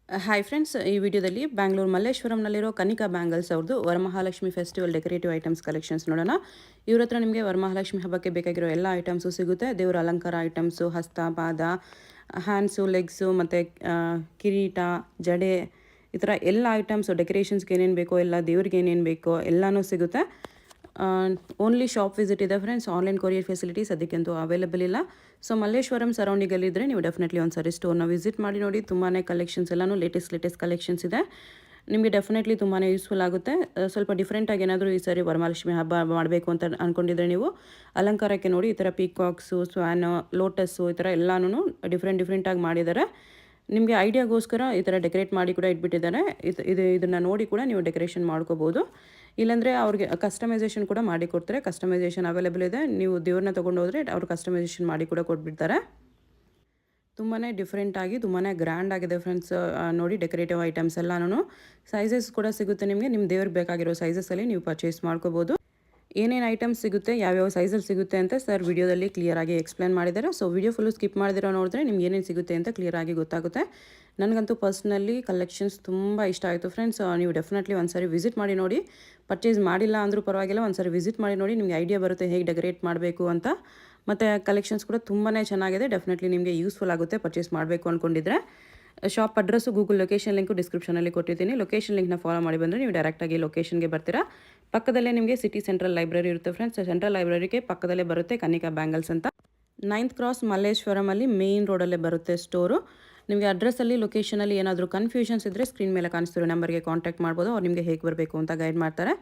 Hi friends, ಈ ವಿಡಿಯೋದಲ್ಲಿ Bangalore ಮಲ್ಲೇಶ್ವರಂನಲ್ಲಿರೋ Kanika bangles ಅವ್ರದ್ದು Varamahalakshmi festival decorative items collections ನೋಡೋಣ. ಇವ್ರ ಹತ್ರ ನಿಮಗೆ ವರಮಹಾಲಕ್ಷ್ಮಿ ಹಬ್ಬಕ್ಕೆ ಬೇಕಾಗಿರೋ ಎಲ್ಲ ಐಟಮ್ಸು ಸಿಗುತ್ತೆ. ದೇವರ ಅಲಂಕಾರ ಐಟಮ್ಸು, ಹಸ್ತ ಪಾದ, ಹ್ಯಾಂಡ್ಸು, ಲೆಗ್ಸು ಮತ್ತು ಕಿರೀಟ, ಜಡೆ, ಈ ಥರ ಎಲ್ಲ ಐಟಮ್ಸು ಡೆಕೋರೇಷನ್ಸ್ಗೆ ಏನೇನು ಬೇಕೋ, ಎಲ್ಲ ದೇವ್ರಿಗೆ ಏನೇನು ಬೇಕೋ ಎಲ್ಲನೂ ಸಿಗುತ್ತೆ. ಓನ್ಲಿ ಶಾಪ್ ವಿಸಿಟ್ ಇದೆ ಫ್ರೆಂಡ್ಸ್. ಆನ್ಲೈನ್ ಕೊರಿಯರ್ ಫೆಸಿಲಿಟೀಸ್ ಅದಕ್ಕಂತೂ ಅವೈಲೇಬಲ್ ಇಲ್ಲ. ಸೊ ಮಲ್ಲೇಶ್ವರಂ ಸರೌಂಡಿಂಗಲ್ಲಿದ್ದರೆ ನೀವು ಡೆಫಿನೆಟ್ಲಿ ಒಂದು ಸರಿ ಸ್ಟೋರ್ನ ವಿಸಿಟ್ ಮಾಡಿ ನೋಡಿ. ತುಂಬಾ ಕಲೆಕ್ಷನ್ಸ್ ಎಲ್ಲನೂ ಲೇಟೆಸ್ಟ್ ಕಲೆಕ್ಷನ್ಸ್ ಇದೆ. ನಿಮಗೆ ಡೆಫಿನೆಟ್ಲಿ ತುಂಬಾ ಯೂಸ್ಫುಲ್ ಆಗುತ್ತೆ. ಸ್ವಲ್ಪ ಡಿಫ್ರೆಂಟಾಗಿ ಏನಾದರೂ ಈ ಸಾರಿ ವರಮಹಾಲಕ್ಷ್ಮಿ ಹಬ್ಬ ಮಾಡಬೇಕು ಅಂತ ಅಂದ್ಕೊಂಡಿದ್ರೆ ನೀವು ಅಲಂಕಾರಕ್ಕೆ ನೋಡಿ, ಈ ಥರ ಪೀಕಾಕ್ಸು, ಸ್ವ್ಯಾನು, ಲೋಟಸ್ಸು, ಈ ಥರ ಎಲ್ಲನೂ ಡಿಫ್ರೆಂಟಾಗಿ ಮಾಡಿದ್ದಾರೆ. ನಿಮಗೆ ಐಡಿಯಾಗೋಸ್ಕರ ಈ ಥರ ಡೆಕೋರೇಟ್ ಮಾಡಿ ಕೂಡ ಇಟ್ಬಿಟ್ಟಿದ್ದಾರೆ. ಇದನ್ನು ನೋಡಿ ಕೂಡ ನೀವು ಡೆಕೋರೇಷನ್ ಮಾಡ್ಕೋಬೋದು. ಇಲ್ಲಾಂದರೆ ಅವ್ರಿಗೆ ಕಸ್ಟಮೈಸೇಷನ್ ಕೂಡ ಮಾಡಿ ಕೊಡ್ತಾರೆ. ಕಸ್ಟಮೈಸೇಷನ್ ಅವೈಲೇಬಲ್ ಇದೆ. ನೀವು ದೇವ್ರನ್ನ ತೊಗೊಂಡು ಹೋದರೆ ಅವ್ರು ಕಸ್ಟಮೈಸೇಷನ್ ಮಾಡಿ ಕೂಡ ಕೊಟ್ಬಿಡ್ತಾರೆ. ತುಂಬಾ ಡಿಫ್ರೆಂಟಾಗಿ ತುಂಬಾ ಗ್ರ್ಯಾಂಡ್ ಆಗಿದೆ ಫ್ರೆಂಡ್ಸ್. ನೋಡಿ ಡೆಕೋರೇಟಿವ್ ಐಟಮ್ಸ್ ಎಲ್ಲನೂ ಸೈಜಸ್ ಕೂಡ ಸಿಗುತ್ತೆ ನಿಮಗೆ. ನಿಮ್ಮ ದೇವ್ರಿಗೆ ಬೇಕಾಗಿರೋ ಸೈಜಸಲ್ಲಿ ನೀವು ಪರ್ಚೇಸ್ ಮಾಡ್ಕೋಬೋದು. ಏನೇನು ಐಟಮ್ಸ್ ಸಿಗುತ್ತೆ, ಯಾವ್ಯಾವ ಸೈಜಲ್ಲಿ ಸಿಗುತ್ತೆ ಅಂತ ಸರ್ ವಿಡಿಯೋದಲ್ಲಿ ಕ್ಲಿಯರಾಗಿ ಎಕ್ಸ್ಪ್ಲೇನ್ ಮಾಡಿದ್ದಾರೆ. ಸೊ ವಿಡಿಯೋ ಫುಲ್ಲು ಸ್ಕಿಪ್ ಮಾಡಿದಿರೋ ನೋಡಿದ್ರೆ ನಿಮ್ಗೆ ಏನೇನು ಸಿಗುತ್ತೆ ಅಂತ ಕ್ಲಿಯರಾಗಿ ಗೊತ್ತಾಗುತ್ತೆ. ನನಗಂತೂ ಪರ್ಸ್ನಲಿ ಕಲೆಕ್ಷನ್ಸ್ ತುಂಬ ಇಷ್ಟ ಆಯಿತು ಫ್ರೆಂಡ್ಸ್. ನೀವು ಡೆಫಿನೆಟ್ಲಿ ಒಂದು ಸಾರಿ ವಿಸಿಟ್ ಮಾಡಿ ನೋಡಿ. ಪರ್ಚೇಸ್ ಮಾಡಿಲ್ಲ ಅಂದರೂ ಪರವಾಗಿಲ್ಲ, ಒಂದು ಸಾರಿ ವಿಸಿಟ್ ಮಾಡಿ ನೋಡಿ. ನಿಮಗೆ ಐಡಿಯಾ ಬರುತ್ತೆ ಹೇಗೆ ಡೆಕೋರೇಟ್ ಮಾಡಬೇಕು ಅಂತ. ಮತ್ತು ಕಲೆಕ್ಷನ್ಸ್ ಕೂಡ ತುಂಬಾ ಚೆನ್ನಾಗಿದೆ. ಡೆಫಿನೆಟ್ಲಿ ನಿಮಗೆ ಯೂಸ್ಫುಲ್ ಆಗುತ್ತೆ ಪರ್ಚೇಸ್ ಮಾಡಬೇಕು ಅಂದ್ಕೊಂಡಿದ್ರೆ. Shop address, Google location link ಡಿಸ್ಕ್ರಿಪ್ಷನಲ್ಲಿ ಕೊಟ್ಟಿದ್ದೀನಿ. ಲೊಕೇಶನ್ ಲಿಂಕ್ನ ಫಾಲೋ ಮಾಡಿ ಬಂದರೆ ನೀವು ಡೈರೆಕ್ಟಾಗಿ ಲೊಕೇಶನ್ಗೆ ಬರ್ತೀರಾ. ಪಕ್ಕದಲ್ಲೇ ನಿಮಗೆ ಸಿಟಿ ಸೆಂಟ್ರಲ್ ಲೈಬ್ರರಿ ಇರುತ್ತೆ ಫ್ರೆಂಡ್ಸ್. ಸೆಂಟ್ರಲ್ ಲೈಬ್ರರಿಗೆ ಪಕ್ಕದಲ್ಲೇ ಬರುತ್ತೆ ಕನಿಕಾ ಬ್ಯಾಂಗಲ್ಸ್ ಅಂತ. 9th ಕ್ರಾಸ್ ಮಲ್ಲೇಶ್ವರಮಲ್ಲಿ ಮೇನ್ ರೋಡಲ್ಲೇ ಬರುತ್ತೆ ಸ್ಟೋರು. ನಿಮಗೆ ಅಡ್ರೆಸ್ಸಲ್ಲಿ, ಲೊಕೇಶನಲ್ಲಿ ಏನಾದರೂ ಕನ್ಫ್ಯೂಷನ್ಸ್ ಇದ್ದರೆ ಸ್ಕ್ರೀನ್ ಮೇಲೆ ಕಾಣಿಸ್ತಿರೋ ನಂಬರ್ಗೆ ಕಾಂಟ್ಯಾಕ್ಟ್ ಮಾಡ್ಬೋದು. ಅವ್ರು ನಿಮಗೆ ಹೇಗೆ ಬರಬೇಕು ಅಂತ ಗೈಡ್ ಮಾಡ್ತಾರೆ.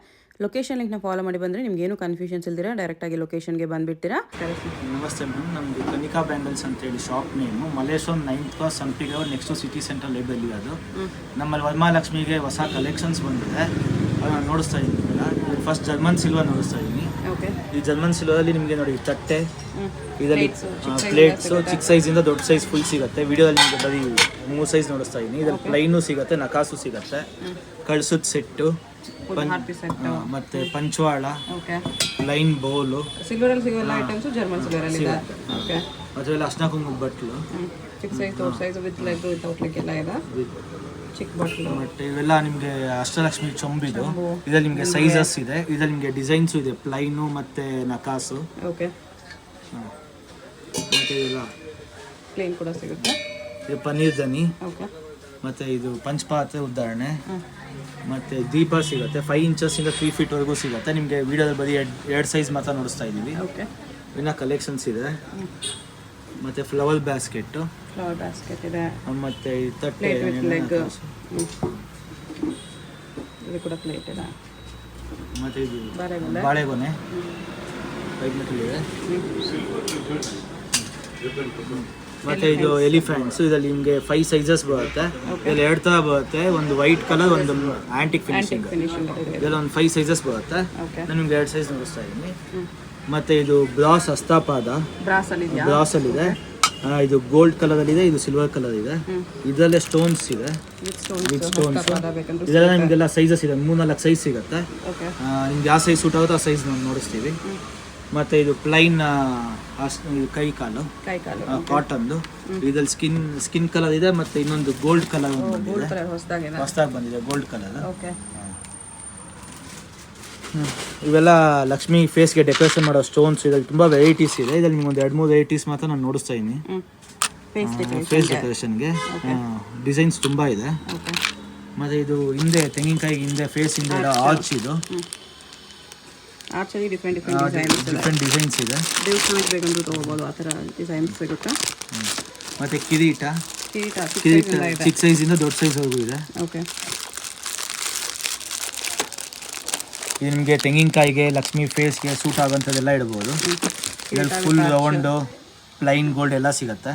ಲೊಕೇಶನ್ ಲಿಂಕ್ನ ಫಾಲೋ ಮಾಡಿ ಬಂದರೆ ನಿಮ್ಗೆ ಏನು ಕನ್ಫ್ಯೂಷನ್ಸ್ ಇಲ್ದಿರ ಡೈರೆಕ್ಟಾಗಿ ಲೊಕೇಶನ್ಗೆ ಬಂದುಬಿಡ್ತೀರಾ. ನಮಸ್ತೆ ಮೇಡಮ್, ನಮ್ಮದು ಕನಿಕಾ ಬ್ಯಾಂಗಲ್ಸ್ ಅಂತೇಳಿ shop name. Malleshwaram 9th cross ಸಂಪಿಗೆ ನೆಕ್ಸ್ಟು ಸಿಟಿ ಸೆಂಟ್ರಲ್ ಲೈಬ್ರರಿ ಅದು. ನಮ್ಮಲ್ಲಿ ವರಮಹಾಲಕ್ಷ್ಮಿಗೆ ಹೊಸ ಕಲೆಕ್ಷನ್ಸ್ ಬಂದಿದೆ, ಅದನ್ನು ನೋಡಿಸ್ತಾ ಇದ್ದೀನಿ. ಫಸ್ಟ್ ಜರ್ಮನ್ ಸಿಲ್ವರ್ ನೋಡಿಸ್ತಾ ಇದ್ದೀನಿ. ಈ ಜರ್ಮನ್ ಸಿಲ್ವರಲ್ಲಿ ನಿಮಗೆ ನೋಡಿ ತಟ್ಟೆ, ಇದರಲ್ಲಿ ಪ್ಲೇಟ್ಸು ಚಿಕ್ಕ ಸೈಜಿಂದ ದೊಡ್ಡ ಸೈಜ್ ಫುಲ್ ಸಿಗುತ್ತೆ. ವಿಡಿಯೋದಲ್ಲಿ ನಿಮಗೆ ಬರೀ 3 ಸೈಜ್ ನೋಡಿಸ್ತಾ ಇದ್ದೀನಿ. ಇದರಲ್ಲಿ ಪ್ಲೈನು ಸಿಗುತ್ತೆ, ನಕಾಸು ಸಿಗುತ್ತೆ, ಕಳ್ಸದ ಸೆಟ್ಟು, ಮತ್ತೆ ಪಂಚವಾಳ, ಲೈನ್ ಬೌಲು, ಅದೆಲ್ಲ ಅರ್ಶಿನ ಕುಂಕುಮದ ಬಟ್ಲು, ಚಿಕ್ಕ ಬಟ್ಲು, ಮತ್ತೆ ಇವೆಲ್ಲ ನಿಮಗೆ ಅಷ್ಟಲಕ್ಷ್ಮಿ ಚೊಂಬಿದು. ಇದರಲ್ಲಿ ನಿಮಗೆ ಸೈಜಸ್ ಇದೆ, ಇದರಲ್ಲಿ ನಿಮಗೆ ಡಿಸೈನ್ಸು ಇದೆ, ಪ್ಲೈನು ಮತ್ತೆ ನಕಾಸು. ಮತ್ತೆ ಇದೆಲ್ಲ ಪ್ಲೇನ್ ಕೂಡ ಸಿಗುತ್ತೆ. ಇದು ಪನ್ನೀರ್ ದನಿ, ಮತ್ತೆ ಇದು ಪಂಚಪಾತ್ರೆ ಉದಾಹರಣೆ, ಮತ್ತು ದೀಪ ಸಿಗುತ್ತೆ. 5 ಇಂಚಸ್ಸಿಂದ 3 ಫೀಟ್ವರೆಗೂ ಸಿಗುತ್ತೆ. ನಿಮಗೆ ವಿಡಿಯೋದಲ್ಲಿ ಬರೀ 2 ಸೈಜ್ ಮಾತ್ರ ನೋಡಿಸ್ತಾ ಇದ್ದೀವಿ. ಇನ್ನು ಕಲೆಕ್ಷನ್ಸ್ ಇದೆ. ಮತ್ತು ಫ್ಲವರ್ ಬ್ಯಾಸ್ಕೆಟ್ ಇದೆ, ಮತ್ತು ತಟ್ಟೆ, ಮತ್ತು ಇದು ಬಾಳೆಗೊನೆ ಇದೆ. ಮತ್ತು ಇದು ಎಲಿಫೆಂಟ್ಸು. ಇದರಲ್ಲಿ ನಿಮಗೆ 5 ಸೈಜಸ್ ಬರುತ್ತೆ. ಇದರಲ್ಲಿ 2 ಥರ ಬರುತ್ತೆ, ಒಂದು ವೈಟ್ ಕಲರ್, ಒಂದು ಆ್ಯಂಟಿಕ್ ಫಿನಿಶಿಂಗ್. ಇದರಲ್ಲಿ ಒಂದು 5 ಸೈಜಸ್ ಬರುತ್ತೆ. ನಾನು ನಿಮ್ಗೆ 2 ಸೈಜ್ ನೋಡಿಸ್ತಾ ಇದ್ದೀನಿ. ಮತ್ತು ಇದು ಬ್ರಾಸ್ ಹಸ್ತಪಾದ, ಬ್ರಾಸಲ್ಲಿದೆ. ಇದು ಗೋಲ್ಡ್ ಕಲರಲ್ಲಿದೆ, ಇದು ಸಿಲ್ವರ್ ಕಲರ್ ಇದೆ. ಇದರಲ್ಲೇ ಸ್ಟೋನ್ಸ್ ಇದೆ, ವಿತ್ ಸ್ಟೋನ್ಸ್. ಇದೆಲ್ಲ ನಿಮಗೆಲ್ಲ ಸೈಜಸ್ ಇದೆ, 3-4 ಸೈಜ್ ಸಿಗುತ್ತೆ. ನಿಮ್ಗೆ ಯಾವ ಸೈಜ್ ಸೂಟ್ ಆಗುತ್ತೋ ಆ ಸೈಜ್ ನಾವು ನೋಡಿಸ್ತೀವಿ. ಮತ್ತು ಇದು ಪ್ಲೈನ್ ಕೈ ಕಾಲು ಕಾಟನ್ದು. ಇದ್ರಲ್ಲಿ ಸ್ಕಿನ್ ಕಲರ್ ಇದೆ, ಮತ್ತು ಇನ್ನೊಂದು ಗೋಲ್ಡ್ ಕಲರ್ ಹೊಸದಾಗಿ ಬಂದಿದೆ, ಗೋಲ್ಡ್ ಕಲರ್. ಇವೆಲ್ಲ ಲಕ್ಷ್ಮಿ ಫೇಸ್ಗೆ ಡೆಕೋರೇಷನ್ ಮಾಡೋ ಸ್ಟೋನ್ಸ್. ಇದರಲ್ಲಿ ತುಂಬ ವೆರೈಟೀಸ್ ಇದೆ. ಇದರಲ್ಲಿ ನಿಮ್ಗೆ ಒಂದು 2-3 ವೆರೈಟೀಸ್ ಮಾತ್ರ ನಾನು ನೋಡಿಸ್ತಾ ಇದ್ದೀನಿ. ಫೇಸ್ ಡೆಕೋರೇಷನ್ಗೆ ಡಿಸೈನ್ಸ್ ತುಂಬ ಇದೆ. ಮತ್ತು ಇದು ಹಿಂದೆ ತೆಂಗಿನಕಾಯಿ ಹಿಂದೆ ಫೇಸ್ ಹಿಂದೆ ಆರ್ಚ್, ಇದು ಡಿಫ್ರೆಂಟ್ ಡಿಸೈನ್ಸ್ ಇದೆ. ಮತ್ತು ಕಿರೀಟ ಚಿಕ್ಕ ಸೈಜಿಂದ ದೊಡ್ಡ ಸೈಜ್ವರೆಗೂ ಇದೆ. ಇದು ನಿಮಗೆ ತೆಂಗಿನಕಾಯಿಗೆ, ಲಕ್ಷ್ಮಿ ಫೇಸ್ಗೆ ಸೂಟ್ ಆಗೋಂಥದ್ದೆಲ್ಲ ಇಡ್ಬೋದು. ಇದರಲ್ಲಿ ಫುಲ್ ರೌಂಡು, ಪ್ಲೈನ್ ಗೋಲ್ಡ್ ಎಲ್ಲ ಸಿಗುತ್ತೆ.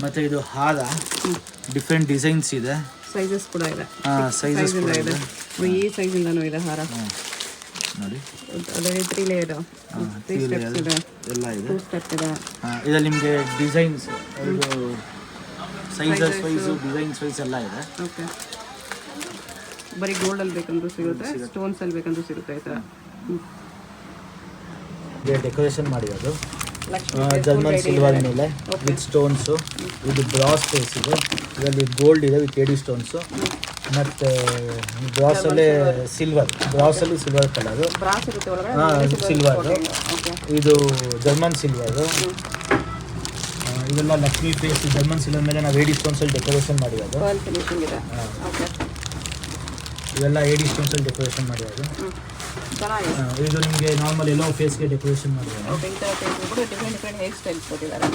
ಮತ್ತು ಇದು ಹಾರ, ಡಿಫ್ರೆಂಟ್ ಡಿಸೈನ್ಸ್ ಇದೆ, ಸೈಜಸ್ ಕೂಡ ಇದೆ. ಸೈಜಸ್ ಕೂಡ ಇದೆ. ಈ ಸೈಜಿಂದನೂ ಇದೆ ಹಾರ ನೋಡಿ. ಅದರಲ್ಲಿ 3 ಲೇಯರ್ ಎಲ್ಲ ಇದೆ. ಇದರಲ್ಲಿ ನಿಮಗೆ ಡಿಸೈನ್ಸ್, ಇದು ಸೈಜಸ್ ವೈಸು, ಡಿಸೈನ್ಸ್ ವೈಸ್ ಎಲ್ಲ ಇದೆ. ಬರೀ ಗೋಲ್ಡಲ್ಲಿ ಬೇಕಂದ್ರೂ ಸಿಗುತ್ತೆ, ಸ್ಟೋನ್ಸಲ್ಲಿ ಬೇಕಂದ್ರೂ ಸಿಗುತ್ತೆ. ಈ ಥರ ಡೆಕೋರೇಷನ್ ಮಾಡಿರೋದು. ಲಕ್ಷ್ಮಿ ಜರ್ಮನ್ ಸಿಲ್ವರ್ ಮೇಲೆ ವಿತ್ ಸ್ಟೋನ್ಸು. ಇದು ಬ್ರಾಸ್ ಫೇಸ್ ಇದೆ, ಇದರಲ್ಲಿ ಗೋಲ್ಡ್ ಇದೆ ವಿತ್ ಏಡಿ ಸ್ಟೋನ್ಸು. ಮತ್ತು ಬ್ರಾಸಲ್ಲಿ ಸಿಲ್ವರ್, ಬ್ರಾಸಲ್ಲಿ ಸಿಲ್ವರ್ ಕಲರು. ಬ್ರಾಸ್ ಇರುತ್ತೆ ಒಳಗಡೆ. ಹಾಂ ಸಿಲ್ವರು. ಇದು ಜರ್ಮನ್ ಸಿಲ್ವರು. ಇವೆಲ್ಲ ಲಕ್ಷ್ಮಿ ಫೇಸ್ ಜರ್ಮನ್ ಸಿಲ್ವರ್ ಮೇಲೆ ನಾವು ಏಡಿ ಸ್ಟೋನ್ಸಲ್ಲಿ ಡೆಕೋರೇಷನ್ ಮಾಡಿರೋದು. ಪರ್ಲ್ ಫಿನಿಶಿಂಗ್ ಇದೆ. ಓಕೆ, ಇವೆಲ್ಲ ಏಡಿ ಸ್ಟೋನ್ಸಲ್ಲಿ ಡೆಕೋರೇಷನ್ ಮಾಡಿರೋದು. ಚೆನ್ನಾಗಿದೆ. ಇದು ನಿಮಗೆ ನಾರ್ಮಲ್ ಎಲ್ಲೋ ಫೇಸ್ಗೆ ಡೆಕೋರೇಷನ್ ಮಾಡಿರೋದು. ಕೂಡ ಡಿಫ್ರೆಂಟ್ ಹೇರ್ ಸ್ಟೈಲ್ಸ್ ಕೊಟ್ಟಿದ್ದಾರೆ.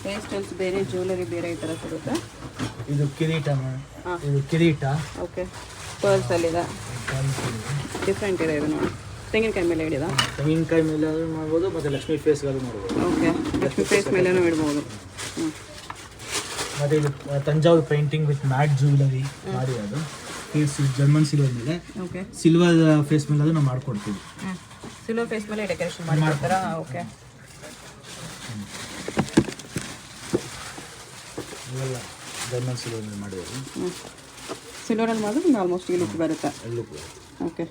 ಹೇರ್ ಸ್ಟೈಲ್ಸ್ ಬೇರೆ, ಜ್ಯುವೆಲರಿ ಬೇರೆ, ಈ ಥರ ಸಿಗುತ್ತೆ. ಇದು ಕಿರೀಟ, ಇದು ಕಿರೀಟ. ಓಕೆ, ಪರ್ಲ್ಸ್ ಅಲ್ಲಿದೆ, ಡಿಫ್ರೆಂಟ್ ಇದೆ. ಇದು ನೋಡಿ ತೆಂಗಿನಕಾಯಿ ಮೇಲೆ ಹಿಡಿದ. ತೆಂಗಿನಕಾಯಿ ಮೇಲೆ ಮಾಡ್ಬೋದು, ಮತ್ತು ಲಕ್ಷ್ಮಿ ಫೇಸ್ಗಾದ್ರು ಮಾಡ್ಬೋದು. ಓಕೆ, ಲಕ್ಷ್ಮಿ ಫೇಸ್ ಮೇಲೇನೂ ಇಡ್ಬೋದು. ಮತ್ತು ಇದು Thanjavur painting with mat jewellery ಮಾಡಿರೋದು. ಫೇಸ್ ಜರ್ಮನ್ ಸಿಲ್ವರ್ ಮೇಲೆ. ಓಕೆ, ಸಿಲ್ವರ್ ಫೇಸ್ ಮೇಲೆ ಅದು ನಾವು ಮಾಡ್ಕೊಡ್ತೀವಿ. ಸಿಲ್ವರ್ ಫೇಸ್ ಮೇಲೆ ಡೆಕೋರೇಷನ್ ಮಾಡ್ಕೊಡ್ತಾರಾ? ಓಕೆ, ಇವೆಲ್ಲ ಜರ್ಮನ್ ಸಿಲ್ವರ್ ಮೇಲೆ ಮಾಡಿರೋದು. ಸಿಲ್ವರಲ್ಲಿ ಮಾಡಿದ್ರೆ ಆಲ್ಮೋಸ್ಟ್ ಈ ಲುಕ್ ಬರುತ್ತೆ. ಓಕೆ,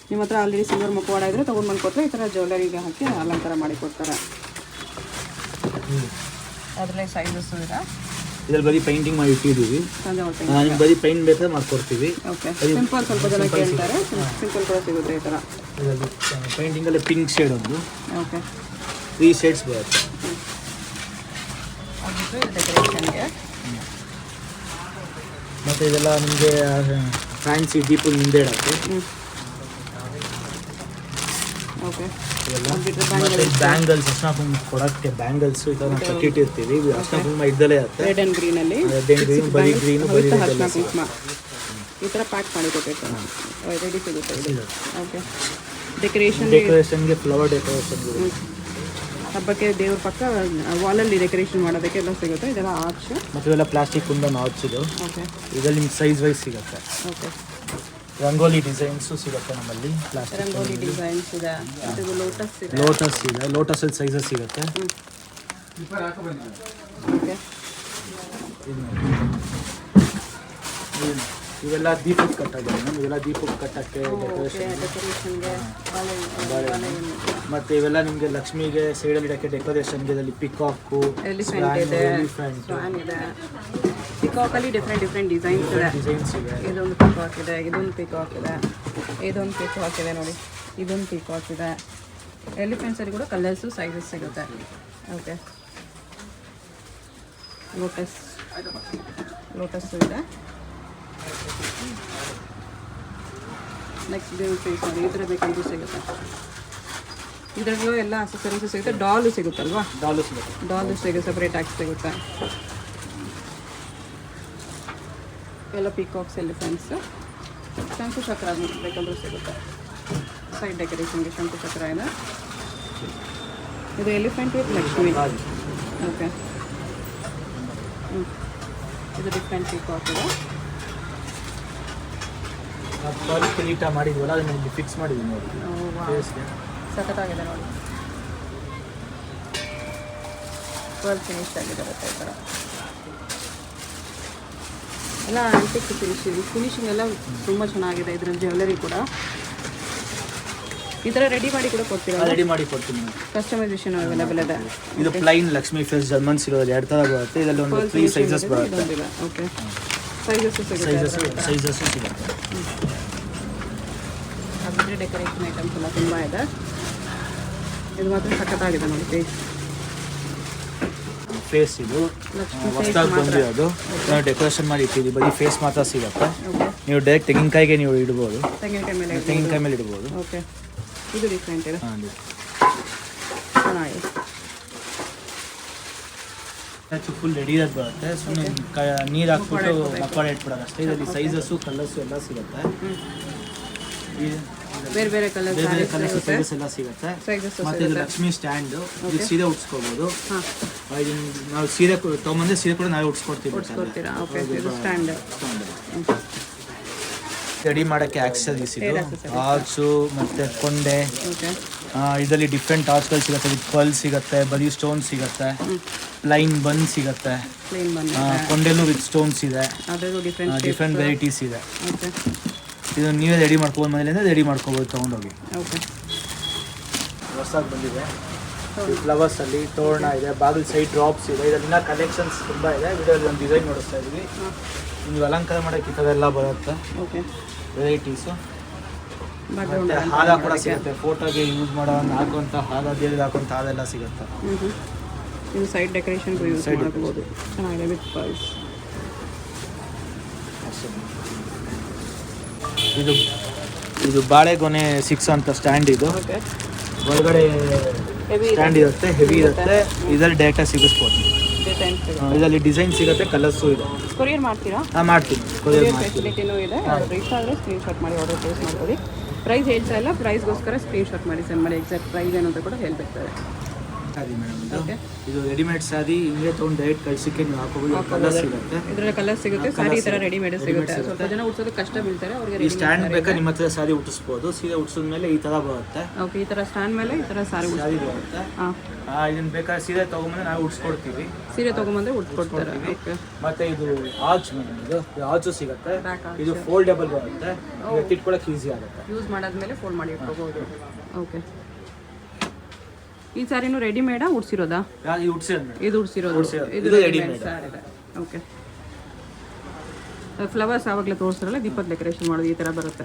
ನಿಮ್ಮ ಹತ್ರ ಆಲ್ರೆಡಿ ಸಿಲ್ವರ್ ಮುಖವಾಡ ಇದ್ರೆ ತೊಗೊಂಡು ಬಂದ್ಕೊಟ್ರೆ ಈ ಥರ ಜ್ಯುವೆಲರಿಗೆ ಹಾಕಿ ಅಲಂಕಾರ ಮಾಡಿ ಕೊಡ್ತಾರೆ. ಅದರಲ್ಲಿ ಸೈಜಸ್ ಇದೆ. ಇದ್ರಲ್ಲಿ ಬರೀ ಪೇಂಟಿಂಗ್ ಮಾಡಿ ಇಟ್ಟಿದ್ದೀವಿ. ನಿಮ್ಗೆ ಬರೀ ಪೇಂಟ್ ಬೇಕಾದ್ರೆ ಮಾಡ್ಕೊಡ್ತೀವಿ. ಓಕೆ, ಸಿಂಪಲ್ ಸ್ವಲ್ಪ ಜನ ಕೇಳ್ತಾರೆ, ಸಿಂಪಲ್ ಕೂಡ ಸಿಗುತ್ತೆ ಈ ಥರ. ಇದರಲ್ಲಿ ಪೇಂಟಿಂಗಲ್ಲಿ ಪಿಂಕ್ ಶೇಡ್ ಒಂದು. ಓಕೆ, 3 ಶೇಡ್ಸ್ ಬರುತ್ತೆ. ಅದಿಟ್ಟು ಡೆಕೋರೇಷನ್ಗೆ. ಮತ್ತು ಇದೆಲ್ಲ ನಿಮಗೆ ಫ್ಯಾನ್ಸಿ ದೀಪದ ಮುಂದೆ ಇಡೋಕ್ಕೆ. ಓಕೆ, ಬ್ಯಾಂಗಲ್ಸ್, ಅರ್ಶಿನ ಕುಂಕುಮ ಕೊಡೋಕ್ಕೆ ಬ್ಯಾಂಗಲ್ಸ್ ಈ ಥರ ಕಟ್ಟಿಟ್ಟಿರ್ತೀವಿ. ಅರ್ಶಿನ ಕುಂಕುಮ ಇದ್ದಲೇ ಇರುತ್ತೆ. ರೆಡ್ ಆ್ಯಂಡ್ ಗ್ರೀನಲ್ಲಿ, ಗ್ರೀನ್, ಬರೀ ಗ್ರೀನು, ಬರೀ ಅರ್ಶಿನ ಕುಂಕುಮ ಈ ಥರ ಪ್ಯಾಕ್ ಮಾಡಿ ಕೊಟ್ಟಿರ್ತಾರೆ. ರೆಡಿ ಸಿಗುತ್ತೆ ಇದು. ಓಕೆ, ಡೆಕೋರೇಷನ್ಗೆ ಫ್ಲವರ್ ಡೆಕೋರೇಷನ್, ಹಬ್ಬಕ್ಕೆ ದೇವ್ರ ಪಕ್ಕ ವಾಲಲ್ಲಿ ಡೆಕೋರೇಷನ್ ಮಾಡೋದಕ್ಕೆ ಎಲ್ಲ ಸಿಗುತ್ತೆ. ಇದೆಲ್ಲ ಆರ್ಚ್. ಮತ್ತು ಇವೆಲ್ಲ ಪ್ಲಾಸ್ಟಿಕ್ ಕುಂದನ್ ಆರ್ಚ್ ಇದು. ಓಕೆ, ಇದರಲ್ಲಿ ನಿಮ್ಗೆ ಸೈಜ್ ವೈಸ್ ಸಿಗುತ್ತೆ. ಓಕೆ, ರಂಗೋಲಿ ಡಿಸೈನ್ಸು ಸಿಗುತ್ತೆ ನಮ್ಮಲ್ಲಿ. ಪ್ಲಾಸ್ಟಿಕ್ ರಂಗೋಲಿ ಡಿಸೈನ್ಸ್ ಇದೆ. ಇದು ಲೋಟಸ್ ಇದೆ. ಲೋಟಸ್ ಇದೆ, ಲೋಟಸಲ್ಲಿ ಸೈಜಸ್ ಸಿಗುತ್ತೆ. ಓಕೆ, ಇವೆಲ್ಲ ದೀಪಕ್ಕೆ ಕಟ್ಟೋದು. ಇವೆಲ್ಲ ದೀಪಕ್ಕೆ ಕಟ್ಟಕ್ಕೆ ಡೆಕೋರೇಷನ್ಗೆ. ಮತ್ತು ಇವೆಲ್ಲ ನಿಮಗೆ ಲಕ್ಷ್ಮಿಗೆ ಸೈಡಲ್ಲಿ ಇಡೋಕ್ಕೆ ಡೆಕೋರೇಷನ್ಗೆ. ಇದರಲ್ಲಿ ಪಿಕಾಕು, ಎಲಿಫೆಂಟ್ ಇದೆ, ಸ್ವಾನ್ ಇದೆ. ಪಿಕಾಕಲ್ಲಿ ಡಿಫ್ರೆಂಟ್ ಡಿಸೈನ್ಸ್ ಇದೆ. ಇದೊಂದು ಪಿಕಾಕ್ ಇದೆ, ಇದೊಂದು ಪಿಕಾಕ್ ಇದೆ, ಇದೊಂದು ಪಿಕಾಕ್ ಇದೆ ನೋಡಿ, ಇದೊಂದು ಪಿಕಾಕ್ ಇದೆ. ಎಲಿಫೆಂಟ್ಸಲ್ಲಿ ಕೂಡ ಕಲರ್ಸು ಸೈಜಸ್ ಸಿಗುತ್ತೆ. ಓಕೆ, ಲೋಟಸ್ ಇದೆ. ನೆಕ್ಸ್ಟ್ ದೇವ್ರ ಫೇಸ್ ನೋಡಿ, ಈ ಥರ ಬೇಕಂದ್ರೂ ಸಿಗುತ್ತೆ. ಇದರಲ್ಲೂ ಎಲ್ಲ ಅಸೆಸರೀಸು ಸಿಗುತ್ತೆ. ಡಾಲು ಸಿಗುತ್ತಲ್ವಾ? ಡಾಲು ಸಿಗುತ್ತೆ, ಸಪ್ರೇಟ್ ಆಗಿ ಸಿಗುತ್ತೆ. ಎಲ್ಲ ಪಿಕಾಕ್ಸ್, ಎಲಿಫೆಂಟ್ಸ್, ಶಂಕು ಚಕ್ರ ಬೇಕಂದ್ರೂ ಸಿಗುತ್ತೆ. ಸೈಡ್ ಡೆಕೋರೇಷನ್ಗೆ ಶಂಕು ಚಕ್ರ ಇದೆ. ಇದು ಎಲಿಫೆಂಟ್ ವಿತ್ ಲಕ್ಷ್ಮಿ. ಓಕೆ, ಇದು ಡಿಫ್ರೆಂಟ್ ಪಿಕಾಕ್ ಇದೆ. ಕಿರೀಟ ಮಾಡಿದ್ವಲ್ಲ ಅದನ್ನ ಇಲ್ಲಿ ಫಿಕ್ಸ್ ಮಾಡಿದ್ವಿ ನೋಡಿ. ಸಖತ್ತಾಗಿದೆ ನೋಡಿ, ಪರ್ಲ್ ಫಿನಿಶ್ ಆಗಿದೆ ಈ ಥರ. ಎಲ್ಲ ಆಂಟಿಕ್ ಫಿನಿಶಿಂಗ್ ಎಲ್ಲ ತುಂಬ ಚೆನ್ನಾಗಿದೆ. ಇದರಲ್ಲಿ ಜ್ಯುವೆಲರಿ ಕೂಡ ಈ ಥರ ರೆಡಿ ಮಾಡಿ ಕೂಡ ಕೊಡ್ತೀರಾ? ರೆಡಿ ಮಾಡಿ ಕೊಡ್ತೀನಿ. ಕಸ್ಟಮೈಸೇಷನ್ ಅವೈಲೇಬಲ್ ಇದೆ. ಇದು plain Lakshmi face German silver 2 ಥರ ಬರುತ್ತೆ. ಇದರಲ್ಲಿ ಒಂದು 3 ಸೈಜಸ್ ಬರುತ್ತೆ. ಓಕೆ, ಸೈಜಸ್ಸು ಸಿಗುತ್ತೆ. ಅದ್ರ ಡೆಕೋರೇಷನ್ ಐಟಮ್ಸ್ ಎಲ್ಲ ತುಂಬ ಇದೆ. ಇದು ಮಾತ್ರ ಸಖತ್ತಾಗಿದೆ ನೋಡಿ. ಫೇಸ್ ಇದು ಹೊಸದಾಗಿ ಬಂದಿರೋದು. ನಾವು ಡೆಕೋರೇಷನ್ ಮಾಡಿ ಇಟ್ಟಿದ್ದೀವಿ. ಬರೀ ಫೇಸ್ ಮಾತ್ರ ಸಿಗುತ್ತೆ. ನೀವು ಡೈರೆಕ್ಟ್ ತೆಂಗಿನಕಾಯಿಗೆ ನೀವು ಇಡ್ಬೋದು. ತೆಂಗಿನಕಾಯಿ ಮೇಲೆ ಇಡ್ಬೋದು. ಓಕೆ, ಇದು ಡಿಫ್ರೆಂಟ್ ಇದೆ. ಚೆನ್ನಾಗಿದೆ. ಫುಲ್ ರೆಡಿ ಆಗಿ ಬರುತ್ತೆ. ಸುಮ್ಮನೆ ನೀರು ಹಾಕ್ಬಿಟ್ಟು ಮಕ್ಕಳು ಇಟ್ಬಿಡೋದು ಅಷ್ಟೇ. ಇದರಲ್ಲಿ ಸೈಜಸ್ಸು, ಕಲರ್ಸು ಎಲ್ಲ ಸಿಗುತ್ತೆ. ಬೇರೆ ಬೇರೆ ಕಲರ್ ಸೈಜಸ್ ಎಲ್ಲ ಸಿಗುತ್ತೆ. ಮತ್ತೆ ಇದು ಲಕ್ಷ್ಮಿ ಸ್ಟ್ಯಾಂಡು, ಇದು ಸೀರೆ ಉಡ್ಸ್ಕೋಬಹುದು. ನಾವು ಸೀರೆ ತೊಗೊಂಬಂದ್ರೆ ಸೀರೆ ಕೂಡ ನಾವೇ ಉಡ್ಸ್ಕೊಡ್ತೀವಿ. ರೆಡಿ ಮಾಡೋಕ್ಕೆ ಆಕ್ಸಸರೀಸ್ ಇದು ಆರ್ಚು ಮತ್ತು ಕೊಂಡೆ. ಇದರಲ್ಲಿ ಡಿಫ್ರೆಂಟ್ ಆರ್ಚ್ಗಳು ಸಿಗುತ್ತೆ. ವಿತ್ ಪರ್ಲ್ ಸಿಗುತ್ತೆ, ಬರೀ ಸ್ಟೋನ್ ಸಿಗುತ್ತೆ, ಪ್ಲೈನ್ ಬನ್ ಸಿಗುತ್ತೆ, ಕೊಂಡೆಲ್ಲೂ ವಿತ್ ಸ್ಟೋನ್ಸ್ ಇದೆ. ಡಿಫ್ರೆಂಟ್ ವೆರೈಟೀಸ್ ಇದೆ. ಇದು ನೀವೇ ರೆಡಿ ಮಾಡ್ಕೊಬೋದು, ಮನೇಲಿಂದ ರೆಡಿ ಮಾಡ್ಕೊಬೋದು ತೊಗೊಂಡೋಗಿ. ಹೊಸದಾಗಿ ಬಂದಿದೆ. ಫ್ಲವರ್ಸ್ ಅಲ್ಲಿ ತೋರಣ ಇದೆ, ಬಾಗಿಲು ಸೈಡ್ ಡ್ರಾಪ್ಸ್ ಇದೆ. ಇದರಿಂದ ಕಲೆಕ್ಷನ್ಸ್ ತುಂಬಾ ಇದೆ. ವಿಡಿಯೋದಲ್ಲಿ ಒಂದು ಡಿಸೈನ್ ನೋಡಿಸ್ತಾ ಇದೀವಿ. ನೀವು ಅಲಂಕಾರ ಮಾಡೋಕ್ಕೆ ಈ ಥರ ಎಲ್ಲ ಬರುತ್ತೆ ಓಕೆ. ವೆರೈಟೀಸು. ಮತ್ತೆ ಹಾರ ಕೂಡ ಸಿಗುತ್ತೆ, ಫೋಟೋಗೆ ಯೂಸ್ ಮಾಡೋ ಹಾಕುವಂಥ ಹಾರ, ದೇವ್ರಿಗೆ ಹಾಕುವಂಥ ಅದೆಲ್ಲ ಸಿಗುತ್ತೆ. ಇದು ಸೈಡ್ ಡೆಕೋರೇಷನ್ಗೂ ಯೂಸ್ ಮಾಡ್ಬೋದು. ಚೆನ್ನಾಗಿದೆ ವಿತ್ ಪರ್ಲ್ಸ್. ಇದು ಬಾಳೆಗೊನೆ 6 ಅಂತ ಸ್ಟ್ಯಾಂಡ್. ಇದು ಓಕೆ. ಒಳಗಡೆ ಸ್ಟ್ಯಾಂಡ್ ಇರುತ್ತೆ, ಹೆವಿ ಇರುತ್ತೆ. ಇದರಲ್ಲಿ ಡೇಟಾ ಸಿಗಿಸ್ಬೋದು. ಇದರಲ್ಲಿ ಡಿಸೈನ್ ಸಿಗುತ್ತೆ, ಕಲರ್ಸು ಇದೆ. ಕೊರಿಯರ್ ಮಾಡ್ತೀರಾ? ಮಾಡ್ತೀನಿ, ಕೊರಿಯರ್ ಮಾಡ್ತೀನಿ. ಫೆಸಿಲಿಟಿನೂ ಇದೆ. ಇಷ್ಟ ಆದರೆ ಸ್ಕ್ರೀನ್ಶಾಟ್ ಮಾಡಿ ಆರ್ಡರ್ ಪ್ಲೇಸ್ ಮಾಡ್ಕೊಳ್ಳಿ. ಪ್ರೈಸ್ ಹೇಳ್ತಾ ಇಲ್ಲ, ಪ್ರೈಸ್ಗೋಸ್ಕರ ಸ್ಕ್ರೀನ್ಶಾಟ್ ಮಾಡಿ ಸೆಂಡ್ ಮಾಡಿ. ಎಕ್ಸಾಕ್ಟ್ ಪ್ರೈಸ್ ಏನು ಅಂತ ಕೂಡ ಹೇಳ್ಬೇಕಾದ್ರೆ. ಸಾರಿ ಮೇಡಮ್, ಇದು ರೆಡಿಮೇಡ್ ಸಾರಿ ಹಿಂಗೆ ತೊಗೊಂಡು ಡೈರೆಕ್ಟ್ ಕಳ್ಸಿಕ್ಕೆ ನೀವು ಹಾಕೋಬೋದು. ಕಲರ್ ಸಿಗುತ್ತೆ, ಇದರಲ್ಲಿ ಕಲರ್ ಸಿಗುತ್ತೆ. ಸಾರಿ ಈ ಥರ ರೆಡಿಮೇಡ್ ಸಿಗುತ್ತೆ. ಸ್ವಲ್ಪ ಜನ ಉಡ್ಸೋದು ಕಷ್ಟ ಬೀಳ್ತಾರೆ, ಅವ್ರಿಗೆ ಈ ಸ್ಟ್ಯಾಂಡ್ ಬೇಕಾ ನಿಮ್ಮ ಹತ್ರ ಸಾರಿ ಉಟ್ಟಿಸ್ಬೋದು. ಸೀರೆ ಉಡ್ಸಿದ್ಮೇಲೆ ಈ ಥರ ಬರುತ್ತೆ. ಓಕೆ. ಈ ಥರ ಸ್ಟ್ಯಾಂಡ್ ಮೇಲೆ ಈ ಥರ ಸಾರಿ ಬರುತ್ತೆ. ಹಾಂ, ಇದನ್ನ ಬೇಕಾದ್ರೆ ಸೀರೆ ತೊಗೊಂಬಂದ್ರೆ ನಾವು ಉಡ್ಸ್ಕೊಡ್ತೀವಿ. ಸೀರೆ ತೊಗೊಂಬಂದ್ರೆ ಉಡ್ಸ್ಕೊಡ್ತಾರೆ. ಓಕೆ. ಮತ್ತೆ ಇದು ಆರ್ಚ್ ಮೇಡಮ್, ಇದು ಆರ್ಚು ಸಿಗುತ್ತೆ. ಇದು ಫೋಲ್ಡೇಬಲ್ ಬರುತ್ತೆ, ಇಟ್ಕೊಳ್ಳೋಕೆ ಈಸಿ ಆಗುತ್ತೆ. ಯೂಸ್ ಮಾಡಾದ್ಮೇಲೆ ಫೋಲ್ಡ್ ಮಾಡಿ ಇಟ್ಕೋಬಹುದು. ಓಕೆ. ಈ ಸಾರಿನೂ ರೆಡಿಮೇಡಾ ಉಡ್ಸಿರೋದಾ? ಇದು ಉಡ್ಸಿರೋದು. ಇದು ರೆಡಿಮೇಡ್ ಸಾರಿ ಇದೆ. ಓಕೆ. ಫ್ಲವರ್ಸ್ ಆವಾಗಲೇ ತೋರಿಸ್ತಾರಲ್ಲ, ದೀಪದ ಡೆಕೋರೇಷನ್ ಮಾಡೋದು ಈ ಥರ ಬರುತ್ತೆ.